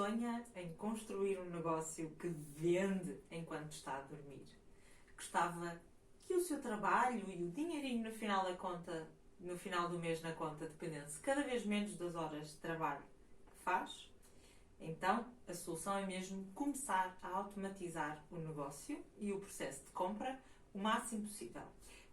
Sonha em construir um negócio que vende enquanto está a dormir. Gostava que o seu trabalho e o dinheirinho no final da conta, no final do mês na conta, dependesse cada vez menos das horas de trabalho que faz? Então, a solução é mesmo começar a automatizar o negócio e o processo de compra o máximo possível.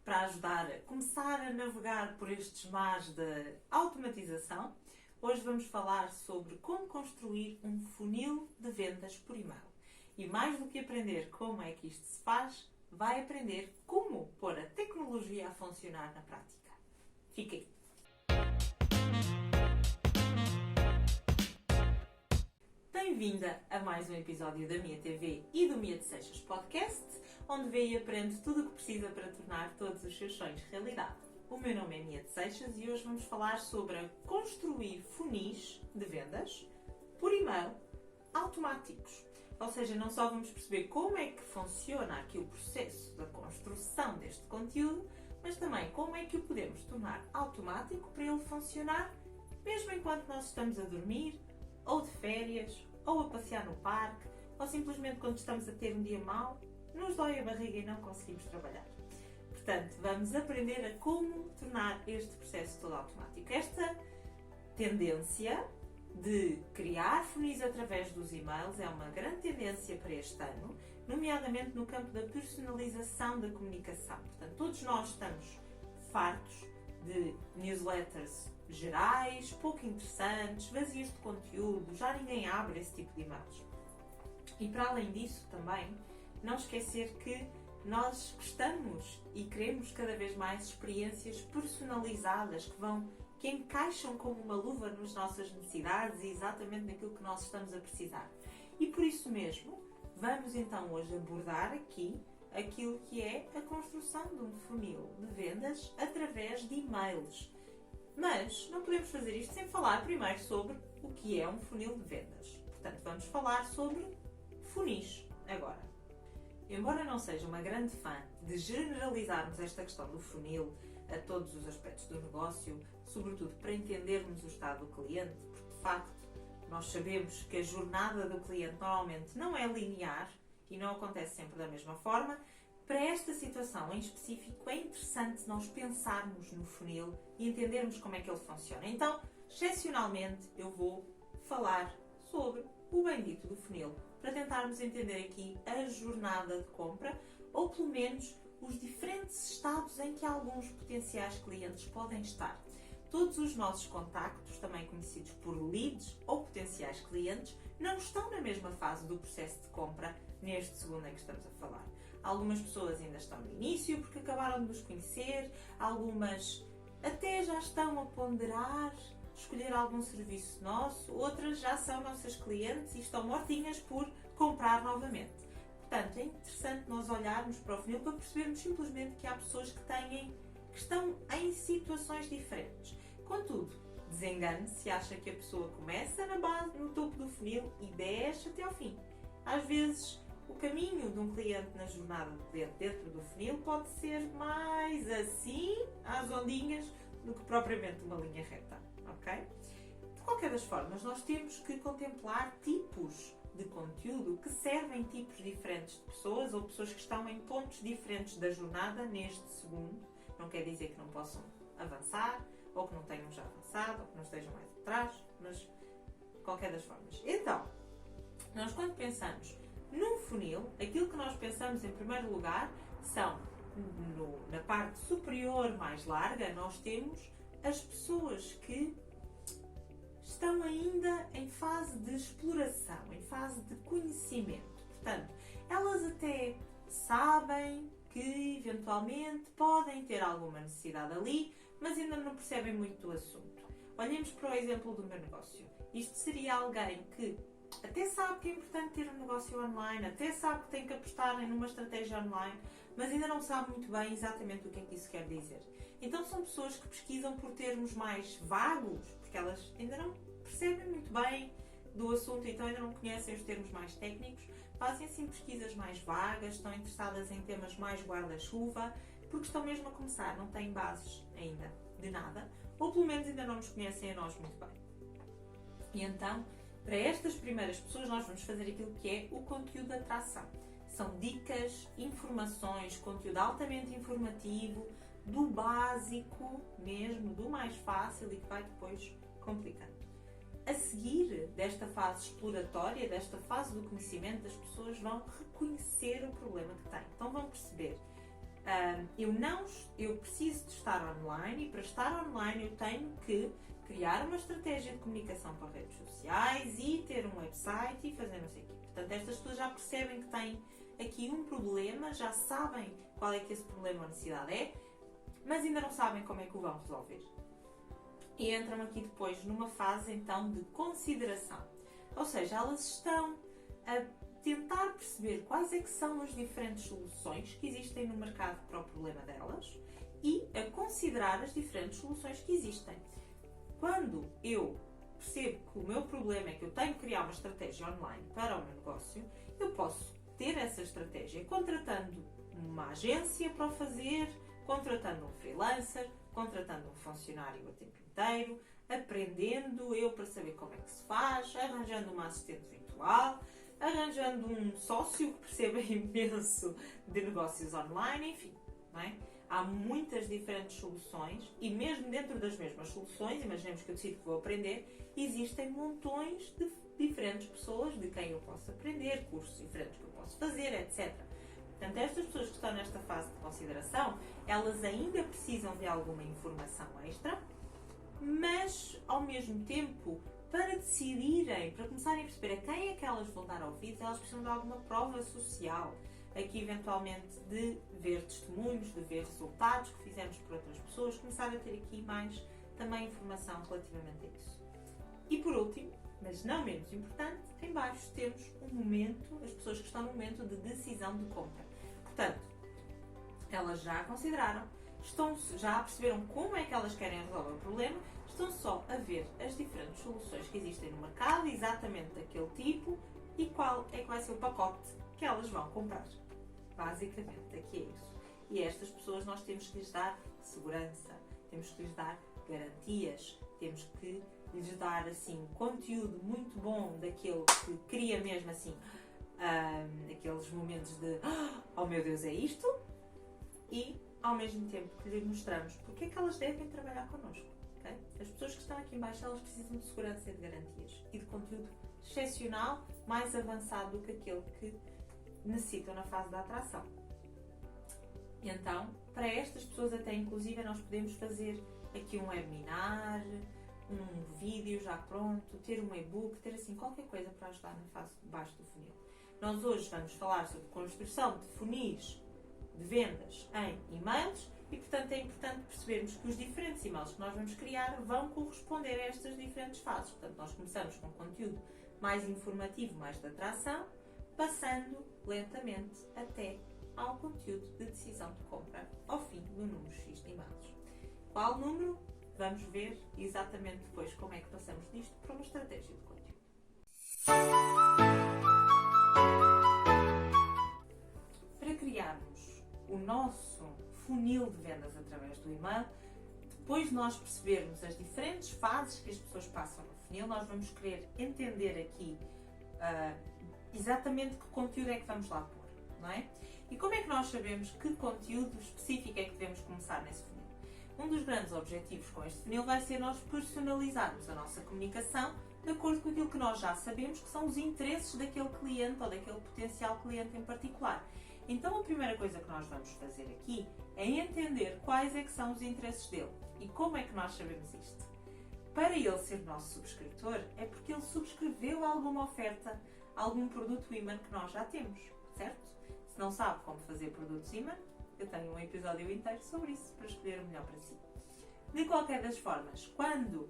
Para ajudar a começar a navegar por estes mares da automatização, hoje vamos falar sobre como construir um funil de vendas por e-mail. E mais do que aprender como é que isto se faz, vai aprender como pôr a tecnologia a funcionar na prática. Fique aí! Bem-vinda a mais um episódio da Mia TV e do Mia de Seixas Podcast, onde vê e aprende tudo o que precisa para tornar todos os seus sonhos realidade. O meu nome é Mia de Seixas e hoje vamos falar sobre construir funis de vendas por e-mail automáticos. Ou seja, não só vamos perceber como é que funciona aqui o processo da construção deste conteúdo, mas também como é que o podemos tornar automático para ele funcionar mesmo enquanto nós estamos a dormir, ou de férias, ou a passear no parque, ou simplesmente quando estamos a ter um dia mau, nos dói a barriga e não conseguimos trabalhar. Portanto, vamos aprender a como tornar este processo todo automático. Esta tendência de criar funis através dos e-mails é uma grande tendência para este ano, nomeadamente no campo da personalização da comunicação. Portanto, todos nós estamos fartos de newsletters gerais, pouco interessantes, vazios de conteúdo, já ninguém abre esse tipo de e-mails. E para além disso também, não esquecer que nós gostamos e queremos cada vez mais experiências personalizadas que encaixam como uma luva nas nossas necessidades e exatamente naquilo que nós estamos a precisar. E por isso mesmo, vamos então hoje abordar aqui aquilo que é a construção de um funil de vendas através de e-mails. Mas não podemos fazer isto sem falar primeiro sobre o que é um funil de vendas. Portanto, vamos falar sobre funis agora. Embora não seja uma grande fã de generalizarmos esta questão do funil a todos os aspectos do negócio, sobretudo para entendermos o estado do cliente, porque de facto nós sabemos que a jornada do cliente normalmente não é linear e não acontece sempre da mesma forma, para esta situação em específico é interessante nós pensarmos no funil e entendermos como é que ele funciona. Então, excepcionalmente, eu vou falar sobre o bendito do funil, para tentarmos entender aqui a jornada de compra, ou pelo menos os diferentes estados em que alguns potenciais clientes podem estar. Todos os nossos contactos, também conhecidos por leads ou potenciais clientes, não estão na mesma fase do processo de compra neste segundo em que estamos a falar. Algumas pessoas ainda estão no início porque acabaram de nos conhecer, algumas até já estão a ponderar escolher algum serviço nosso, outras já são nossas clientes e estão mortinhas por comprar novamente. Portanto, é interessante nós olharmos para o funil para percebermos simplesmente que há pessoas que estão em situações diferentes. Contudo, desengane se acha que a pessoa começa na base, no topo do funil e desce até ao fim. Às vezes, o caminho de um cliente na jornada do cliente dentro do funil pode ser mais assim, às ondinhas, do que propriamente uma linha reta, ok? De qualquer das formas, nós temos que contemplar tipos de conteúdo que servem tipos diferentes de pessoas ou pessoas que estão em pontos diferentes da jornada neste segundo. Não quer dizer que não possam avançar, ou que não tenham já avançado, ou que não estejam mais atrás, mas de qualquer das formas. Então, nós quando pensamos num funil, aquilo que nós pensamos em primeiro lugar são, na parte superior mais larga, nós temos as pessoas que estão ainda em fase de exploração, em fase de conhecimento. Portanto, elas até sabem que eventualmente podem ter alguma necessidade ali, mas ainda não percebem muito do assunto. Olhemos para o exemplo do meu negócio. Isto seria alguém que até sabe que é importante ter um negócio online, até sabe que tem que apostar numa estratégia online, mas ainda não sabe muito bem exatamente o que é que isso quer dizer. Então são pessoas que pesquisam por termos mais vagos, porque elas ainda não percebem muito bem do assunto, então ainda não conhecem os termos mais técnicos, fazem assim pesquisas mais vagas, estão interessadas em temas mais guarda-chuva, porque estão mesmo a começar, não têm bases ainda de nada, ou pelo menos ainda não nos conhecem a nós muito bem. E então Para estas primeiras pessoas, nós vamos fazer aquilo que é o conteúdo de atração. São dicas, informações, conteúdo altamente informativo, do básico mesmo, do mais fácil e que vai depois complicando. A seguir desta fase exploratória, desta fase do conhecimento, as pessoas vão reconhecer o problema que têm. Então vão perceber, eu preciso de estar online e para estar online eu tenho que criar uma estratégia de comunicação para redes sociais e ter um website e fazer não sei o quê. Portanto, estas pessoas já percebem que têm aqui um problema, já sabem qual é que esse problema ou necessidade é, mas ainda não sabem como é que o vão resolver. E entram aqui depois numa fase então de consideração. Ou seja, elas estão a tentar perceber quais é que são as diferentes soluções que existem no mercado para o problema delas e a considerar as diferentes soluções que existem. Quando eu percebo que o meu problema é que eu tenho que criar uma estratégia online para o meu negócio, eu posso ter essa estratégia contratando uma agência para o fazer, contratando um freelancer, contratando um funcionário a tempo inteiro, aprendendo eu para saber como é que se faz, arranjando uma assistente virtual, arranjando um sócio que perceba imenso de negócios online, enfim, não é? Há muitas diferentes soluções e mesmo dentro das mesmas soluções, imaginemos que eu decido que vou aprender, existem montões de diferentes pessoas de quem eu posso aprender, cursos diferentes que eu posso fazer, etc. Portanto, estas pessoas que estão nesta fase de consideração, elas ainda precisam de alguma informação extra, mas ao mesmo tempo, para decidirem, para começarem a perceber a quem é que elas vão dar ouvidos, elas precisam de alguma prova social. Aqui, eventualmente, de ver testemunhos, de ver resultados que fizemos por outras pessoas, começar a ter aqui mais também informação relativamente a isso. E por último, mas não menos importante, em baixo temos um momento, as pessoas que estão no momento de decisão de compra. Portanto, elas já consideraram, já perceberam como é que elas querem resolver o problema, estão só a ver as diferentes soluções que existem no mercado, exatamente daquele tipo, e qual é que vai ser o pacote que elas vão comprar. Basicamente, aqui é isso. E a estas pessoas nós temos que lhes dar segurança, temos que lhes dar garantias, temos que lhes dar assim conteúdo muito bom daquele que cria mesmo assim aqueles momentos de oh meu Deus, é isto, e ao mesmo tempo que lhes mostramos porque é que elas devem trabalhar connosco. Okay? As pessoas que estão aqui em baixo, elas precisam de segurança e de garantias e de conteúdo excepcional, mais avançado do que aquele que necessitam na fase da atração. E então, para estas pessoas até inclusive nós podemos fazer aqui um webinar, um vídeo já pronto, ter um e-book, ter assim qualquer coisa para ajudar na fase de baixo do funil. Nós hoje vamos falar sobre construção de funis de vendas em e-mails e, portanto, é importante percebermos que os diferentes e-mails que nós vamos criar vão corresponder a estas diferentes fases. Portanto, nós começamos com conteúdo mais informativo, mais de atração, passando lentamente até ao conteúdo de decisão de compra ao fim do número X de e-mails. Qual número? Vamos ver exatamente depois como é que passamos disto para uma estratégia de conteúdo. Para criarmos o nosso funil de vendas através do e-mail, depois de nós percebermos as diferentes fases que as pessoas passam no funil, nós vamos querer entender aqui exatamente que conteúdo é que vamos lá pôr, não é? E como é que nós sabemos que conteúdo específico é que devemos começar nesse funil? Um dos grandes objetivos com este funil vai ser nós personalizarmos a nossa comunicação de acordo com aquilo que nós já sabemos que são os interesses daquele cliente ou daquele potencial cliente em particular. Então a primeira coisa que nós vamos fazer aqui é entender quais é que são os interesses dele. E como é que nós sabemos isto? Para ele ser nosso subscritor é porque ele subscreveu alguma oferta, algum produto imã que nós já temos, certo? Se não sabe como fazer produtos imã, eu tenho um episódio inteiro sobre isso para escolher o melhor para si. De qualquer das formas, quando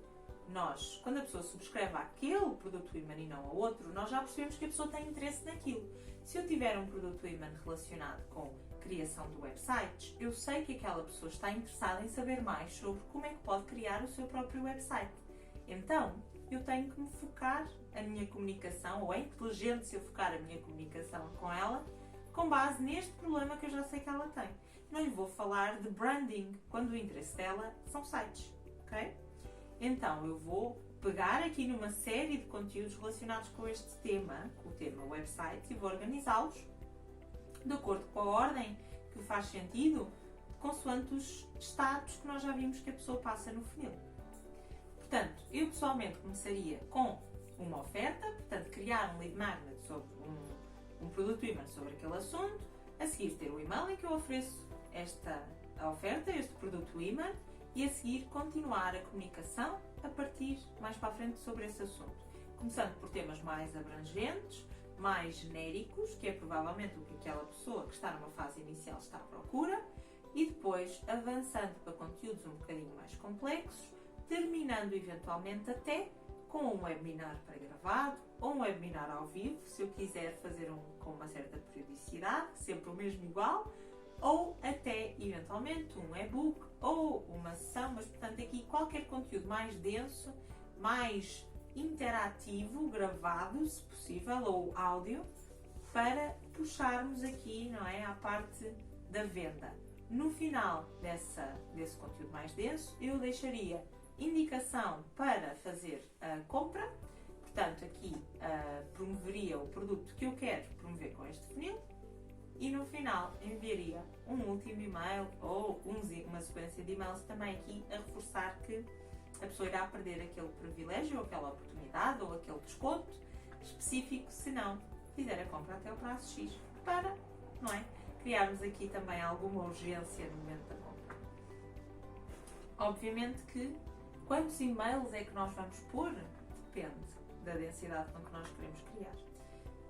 a pessoa subscreve aquele produto imã e não a outro, nós já percebemos que a pessoa tem interesse naquilo. Se eu tiver um produto imã relacionado com criação de websites, eu sei que aquela pessoa está interessada em saber mais sobre como é que pode criar o seu próprio website. Então, eu tenho que me focar a minha comunicação, ou é inteligente se eu focar a minha comunicação com ela, com base neste problema que eu já sei que ela tem. Não lhe vou falar de branding, quando o interesse dela são sites, ok? Então, eu vou pegar aqui numa série de conteúdos relacionados com este tema, com o tema website, e vou organizá-los de acordo com a ordem que faz sentido, consoante os estados que nós já vimos que a pessoa passa no funil. Portanto, eu pessoalmente começaria com uma oferta, portanto, criar um lead magnet sobre um produto e-mail sobre aquele assunto, a seguir ter o e-mail em que eu ofereço a oferta, este produto e-mail, e a seguir continuar a comunicação a partir mais para a frente sobre esse assunto. Começando por temas mais abrangentes, mais genéricos, que é provavelmente o que aquela pessoa que está numa fase inicial está à procura, e depois avançando para conteúdos um bocadinho mais complexos, terminando eventualmente até com um webinar pré-gravado ou um webinar ao vivo, se eu quiser fazer com uma certa periodicidade, sempre o mesmo igual, ou até eventualmente um e-book ou uma sessão, mas portanto aqui qualquer conteúdo mais denso, mais interativo, gravado, se possível, ou áudio, para puxarmos aqui, não é, à parte da venda. No final desse conteúdo mais denso, eu deixaria indicação para fazer a compra, portanto aqui promoveria o produto que eu quero promover com este funil e no final enviaria um último e-mail ou uma sequência de e-mails também aqui a reforçar que a pessoa irá perder aquele privilégio ou aquela oportunidade ou aquele desconto específico se não fizer a compra até o prazo X, para, não é, criarmos aqui também alguma urgência no momento da compra. Obviamente que quantos e-mails é que nós vamos pôr? Depende da densidade com que nós queremos criar.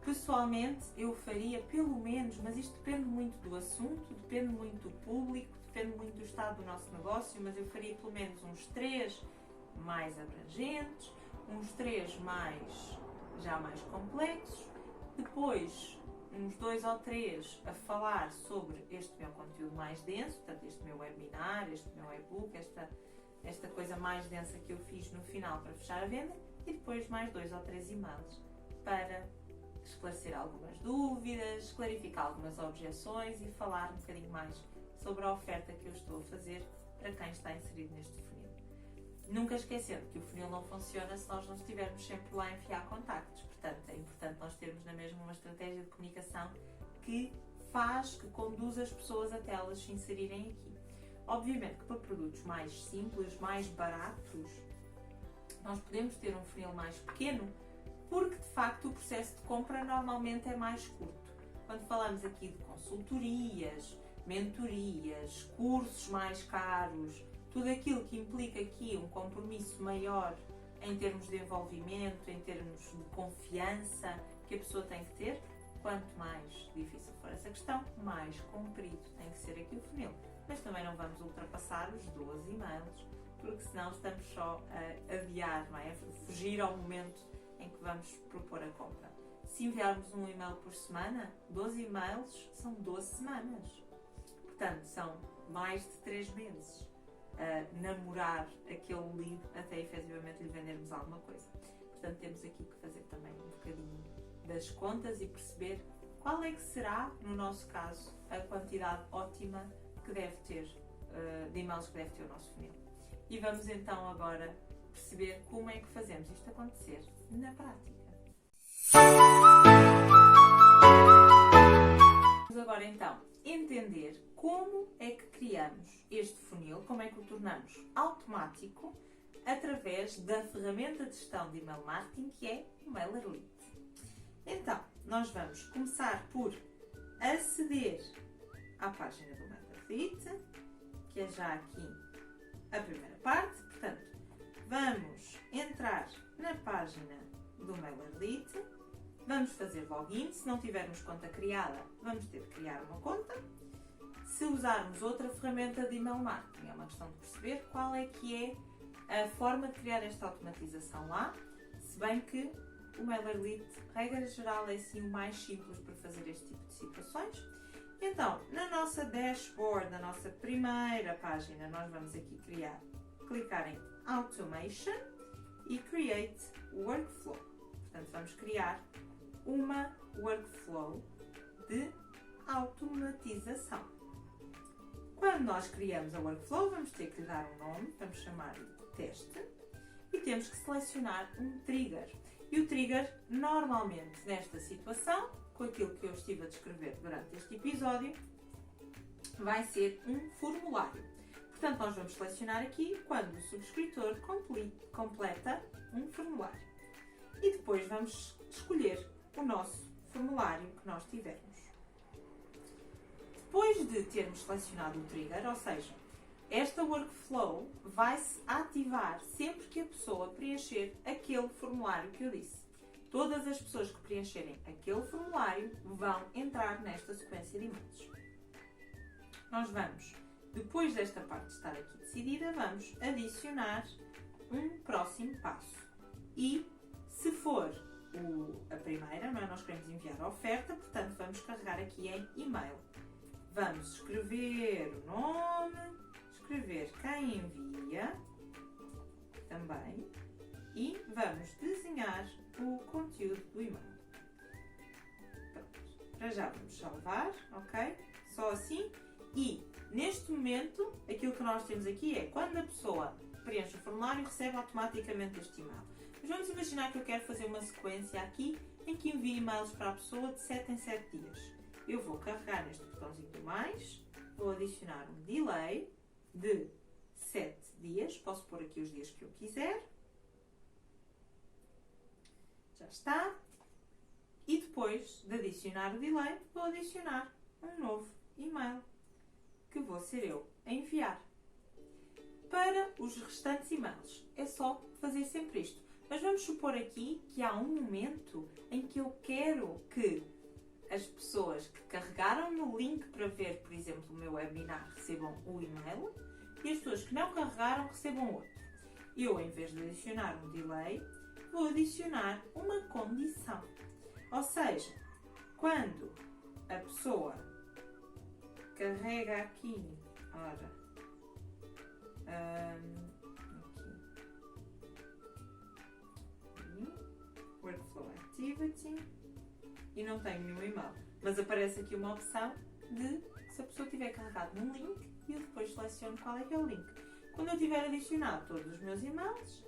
Pessoalmente, eu faria pelo menos, mas isto depende muito do assunto, depende muito do público, depende muito do estado do nosso negócio, mas eu faria pelo menos uns 3 mais abrangentes, uns 3 já mais complexos, depois uns 2 ou 3 a falar sobre este meu conteúdo mais denso, portanto este meu webinar, este meu e-book, esta coisa mais densa que eu fiz no final para fechar a venda, e depois mais 2 ou 3 e-mails para esclarecer algumas dúvidas, clarificar algumas objeções e falar um bocadinho mais sobre a oferta que eu estou a fazer para quem está inserido neste funil. Nunca esquecendo que o funil não funciona se nós não estivermos sempre lá a enfiar contactos, portanto é importante nós termos na mesma uma estratégia de comunicação que conduz as pessoas até elas se inserirem aqui. Obviamente que para produtos mais simples, mais baratos, nós podemos ter um funil mais pequeno, porque de facto o processo de compra normalmente é mais curto. Quando falamos aqui de consultorias, mentorias, cursos mais caros, tudo aquilo que implica aqui um compromisso maior em termos de envolvimento, em termos de confiança que a pessoa tem que ter, quanto mais difícil for essa questão, mais comprido tem que ser aqui o funil. Mas também não vamos ultrapassar os 12 e-mails, porque senão estamos só a adiar, não é? A fugir ao momento em que vamos propor a compra. Se enviarmos um e-mail por semana, 12 e-mails são 12 semanas. Portanto, são mais de 3 meses a namorar aquele lead até efetivamente lhe vendermos alguma coisa. Portanto, temos aqui que fazer também um bocadinho das contas e perceber qual é que será, no nosso caso, a quantidade ótima que deve ter, de e-mails que deve ter o nosso funil. E vamos então agora perceber como é que fazemos isto acontecer na prática. Vamos agora então entender como é que criamos este funil, como é que o tornamos automático através da ferramenta de gestão de e-mail marketing que é o MailerLite. Então, nós vamos começar por aceder à página do MailerLite, que é já aqui a primeira parte. Portanto, vamos entrar na página do MailerLite, vamos fazer login. Se não tivermos conta criada, vamos ter de criar uma conta. Se usarmos outra ferramenta de e-mail marketing, é uma questão de perceber qual é que é a forma de criar esta automatização lá, se bem que o MailerLite, regra geral, é sim o mais simples para fazer este tipo de situações. Então, na nossa dashboard, na nossa primeira página, nós vamos aqui clicar em Automation e Create Workflow. Portanto, vamos criar uma workflow de automatização. Quando nós criamos a workflow, vamos ter que lhe dar um nome, vamos chamar-lhe teste, e temos que selecionar um trigger. E o trigger, normalmente, nesta situação, com aquilo que eu estive a descrever durante este episódio, vai ser um formulário. Portanto, nós vamos selecionar aqui quando o subscritor completa um formulário. E depois vamos escolher o nosso formulário que nós tivermos. Depois de termos selecionado o trigger, ou seja, esta workflow vai-se ativar sempre que a pessoa preencher aquele formulário que eu disse. Todas as pessoas que preencherem aquele formulário vão entrar nesta sequência de e-mails. Nós vamos, depois desta parte estar aqui decidida, vamos adicionar um próximo passo. E, se for a primeira, não é? Nós queremos enviar a oferta, portanto vamos carregar aqui em e-mail. Vamos escrever o nome, escrever quem envia também e vamos desenhar o conteúdo do e-mail. Pronto. Para já vamos salvar, ok? Só assim. E neste momento, aquilo que nós temos aqui é quando a pessoa preenche o formulário, recebe automaticamente este e-mail. Mas vamos imaginar que eu quero fazer uma sequência aqui em que envio e-mails para a pessoa de 7 em 7 dias. Eu vou carregar neste botãozinho do mais, vou adicionar um delay de 7 dias, posso pôr aqui os dias que eu quiser. Já está. E depois de adicionar o delay, vou adicionar um novo e-mail, que vou ser eu a enviar. Para os restantes e-mails, é só fazer sempre isto. Mas vamos supor aqui que há um momento em que eu quero que as pessoas que carregaram no link para ver, por exemplo, o meu webinar recebam o e-mail e as pessoas que não carregaram recebam outro. Eu, em vez de adicionar um delay, vou adicionar uma condição. Ou seja, quando a pessoa carrega aqui, Workflow Activity, e não tenho nenhum e-mail, mas aparece aqui uma opção de se a pessoa tiver carregado num link e eu depois seleciono qual é que é o link. Quando eu tiver adicionado todos os meus e-mails,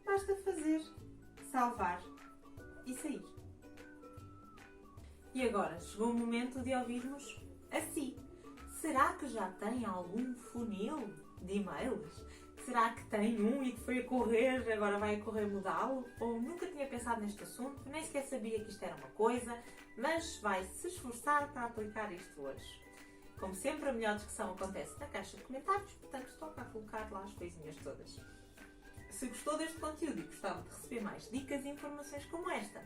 basta fazer salvar e sair. E agora chegou o momento de ouvirmos a si. Será que já tem algum funil de e-mails? Será que tem um e que foi a correr, agora vai a correr mudá-lo? Ou nunca tinha pensado neste assunto, nem sequer sabia que isto era uma coisa, mas vai se esforçar para aplicar isto hoje. Como sempre, a melhor discussão acontece na caixa de comentários, portanto estou cá a colocar lá as coisinhas todas. Se gostou deste conteúdo e gostava de receber mais dicas e informações como esta,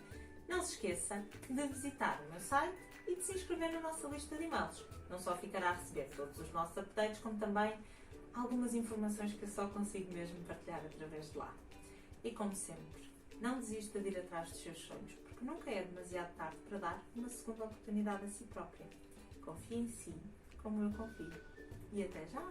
não se esqueça de visitar o meu site e de se inscrever na nossa lista de e-mails. Não só ficará a receber todos os nossos updates, como também algumas informações que eu só consigo mesmo partilhar através de lá. E como sempre, não desista de ir atrás dos seus sonhos, porque nunca é demasiado tarde para dar uma segunda oportunidade a si própria. Confie em si, como eu confio. E até já!